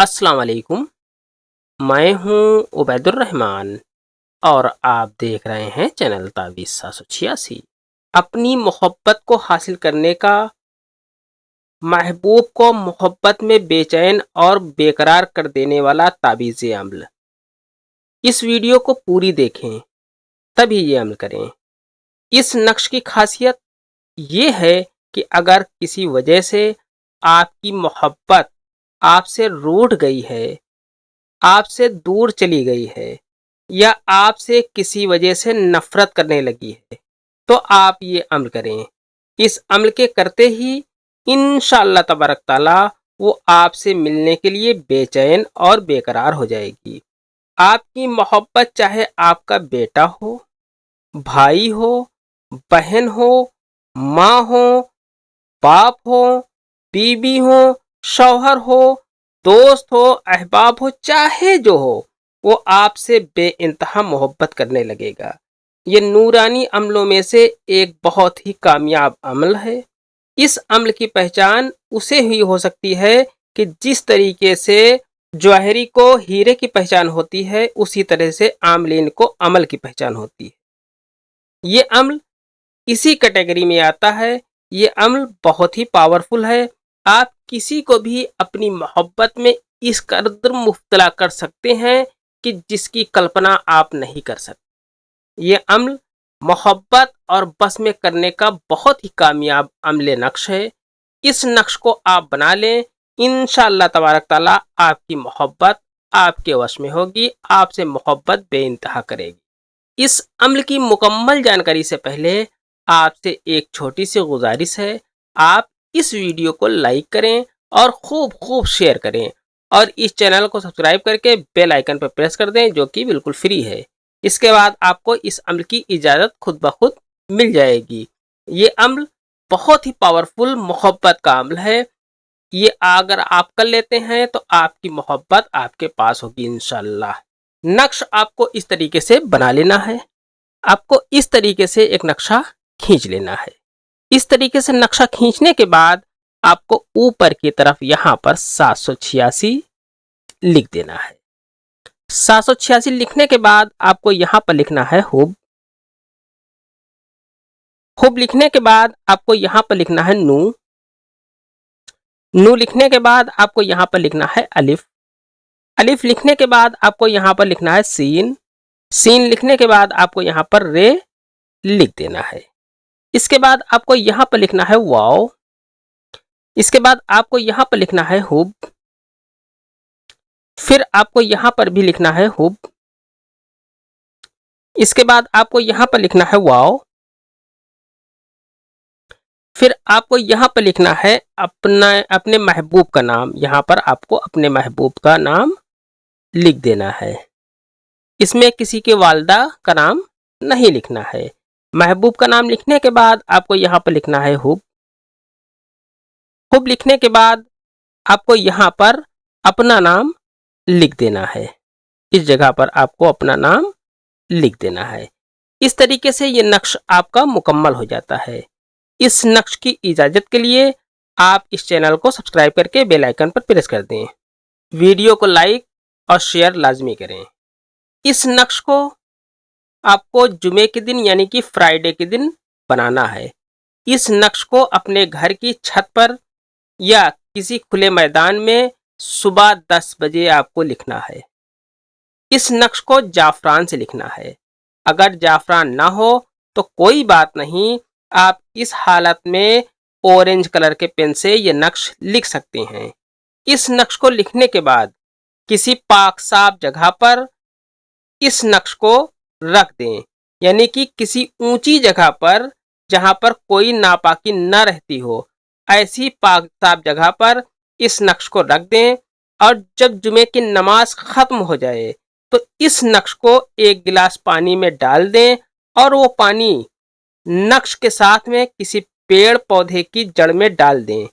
السلام علیکم، میں ہوں عبید الرحمن اور آپ دیکھ رہے ہیں چینل تعویذ 786۔ اپنی محبت کو حاصل کرنے کا، محبوب کو محبت میں بے چین اور بے قرار کر دینے والا تعویذ عمل۔ اس ویڈیو کو پوری دیکھیں تبھی یہ عمل کریں۔ اس نقش کی خاصیت یہ ہے کہ اگر کسی وجہ سے آپ کی محبت آپ سے روٹھ گئی ہے، آپ سے دور چلی گئی ہے یا آپ سے کسی وجہ سے نفرت کرنے لگی ہے تو آپ یہ عمل کریں۔ اس عمل کے کرتے ہی انشاءاللہ تبارک تعالی وہ آپ سے ملنے کے لیے بے چین اور بے قرار ہو جائے گی۔ آپ کی محبت چاہے آپ کا بیٹا ہو، بھائی ہو، بہن ہو، ماں ہو، باپ ہو، بیوی ہو، شوہر ہو، دوست ہو، احباب ہو، چاہے جو ہو، وہ آپ سے بے انتہا محبت کرنے لگے گا۔ یہ نورانی عملوں میں سے ایک بہت ہی کامیاب عمل ہے۔ اس عمل کی پہچان اسے ہی ہو سکتی ہے کہ جس طریقے سے جوہری کو ہیرے کی پہچان ہوتی ہے، اسی طرح سے عاملین کو عمل کی پہچان ہوتی ہے۔ یہ عمل اسی کیٹیگری میں آتا ہے۔ یہ عمل بہت ہی پاورفل ہے۔ آپ کسی کو بھی اپنی محبت میں اس قدر مبتلا کر سکتے ہیں کہ جس کی کلپنا آپ نہیں کر سکتے۔ یہ عمل محبت اور بس میں کرنے کا بہت ہی کامیاب عمل نقش ہے۔ اس نقش کو آپ بنا لیں، انشاءاللہ تبارک تعالیٰ آپ کی محبت آپ کے وش میں ہوگی، آپ سے محبت بے انتہا کرے گی۔ اس عمل کی مکمل جانکاری سے پہلے آپ سے ایک چھوٹی سی گزارش ہے، آپ اس ویڈیو کو لائک کریں اور خوب شیئر کریں اور اس چینل کو سبسکرائب کر کے بیل آئیکن پر پریس کر دیں جو کہ بالکل فری ہے۔ اس کے بعد آپ کو اس عمل کی اجازت خود بخود مل جائے گی۔ یہ عمل بہت ہی پاورفل محبت کا عمل ہے۔ یہ اگر آپ کر لیتے ہیں تو آپ کی محبت آپ کے پاس ہوگی انشاءاللہ۔ نقش آپ کو اس طریقے سے بنا لینا ہے۔ آپ کو اس طریقے سے ایک نقشہ کھینچ لینا ہے۔ اس طریقے سے نقشہ کھینچنے کے بعد آپ کو اوپر کی طرف یہاں پر 786 لکھ دینا ہے۔ 786 لکھنے کے بعد آپ کو یہاں پر لکھنا ہے حب۔ حب لکھنے کے بعد آپ کو یہاں پر لکھنا ہے نو۔ نو لکھنے کے بعد آپ کو یہاں پر لکھنا ہے الف۔ الف لکھنے کے بعد آپ کو یہاں پر لکھنا ہے سین۔ سین لکھنے کے بعد آپ کو یہاں پر رے لکھ دینا ہے۔ اس کے بعد آپ کو یہاں پر لکھنا ہے واو۔ اس کے بعد آپ کو یہاں پر لکھنا ہے حب۔ پھر آپ کو یہاں پر بھی لکھنا ہے حب۔ اس کے بعد آپ کو یہاں پر لکھنا ہے واو۔ پھر آپ کو یہاں پر لکھنا ہے اپنے محبوب کا نام۔ یہاں پر آپ کو اپنے محبوب کا نام لکھ دینا ہے۔ اس میں کسی کے والدہ کا نام نہیں لکھنا ہے۔ محبوب کا نام لکھنے کے بعد آپ کو یہاں پر لکھنا ہے حب۔ حب لکھنے کے بعد آپ کو یہاں پر اپنا نام لکھ دینا ہے۔ اس جگہ پر آپ کو اپنا نام لکھ دینا ہے۔ اس طریقے سے یہ نقش آپ کا مکمل ہو جاتا ہے۔ اس نقش کی اجازت کے لیے آپ اس چینل کو سبسکرائب کر کے بیل آئیکن پر پریس کر دیں۔ ویڈیو کو لائک اور شیئر لازمی کریں۔ اس نقش کو آپ کو جمعے کے دن یعنی کہ فرائیڈے کے دن بنانا ہے۔ اس نقش کو اپنے گھر کی چھت پر یا کسی کھلے میدان میں صبح 10 بجے آپ کو لکھنا ہے۔ اس نقش کو جعفران سے لکھنا ہے۔ اگر جعفران نہ ہو تو کوئی بات نہیں، آپ اس حالت میں اورنج کلر کے پین سے یہ نقش لکھ سکتے ہیں۔ اس نقش کو لکھنے کے بعد کسی پاک صاف جگہ پر اس نقش کو رکھ دیں، یعنی کہ کسی اونچی جگہ پر جہاں پر کوئی ناپاکی نہ رہتی ہو، ایسی پاک صاف جگہ پر اس نقش کو رکھ دیں اور جب جمعے کی نماز ختم ہو جائے تو اس نقش کو ایک گلاس پانی میں ڈال دیں اور وہ پانی نقش کے ساتھ میں کسی پیڑ پودے کی جڑ میں ڈال دیں،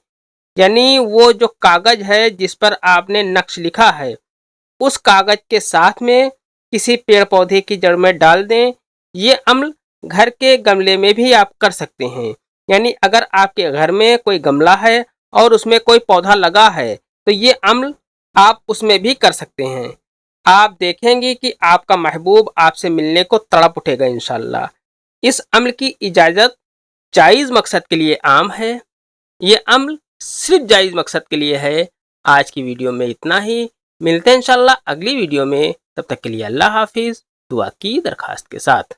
یعنی وہ جو کاغذ ہے جس پر آپ نے نقش لکھا ہے اس کاغذ کے ساتھ میں کسی پیڑ پودے کی جڑ میں ڈال دیں۔ یہ عمل گھر کے گملے میں بھی آپ کر سکتے ہیں، یعنی اگر آپ کے گھر میں کوئی گملہ ہے اور اس میں کوئی پودا لگا ہے تو یہ عمل آپ اس میں بھی کر سکتے ہیں. آپ دیکھیں گے کہ آپ کا محبوب آپ سے ملنے کو تڑپ اٹھے گا انشاءاللہ. اس عمل کی اجازت جائز مقصد کے لیے عام ہے. یہ عمل صرف جائز مقصد کے لیے ہے. آج کی ویڈیو میں اتنا ہی. ملتے ہیں انشاءاللہ اگلی ویڈیو میں. تب تک کے لیے اللہ حافظ. دعا کی درخواست کے ساتھ.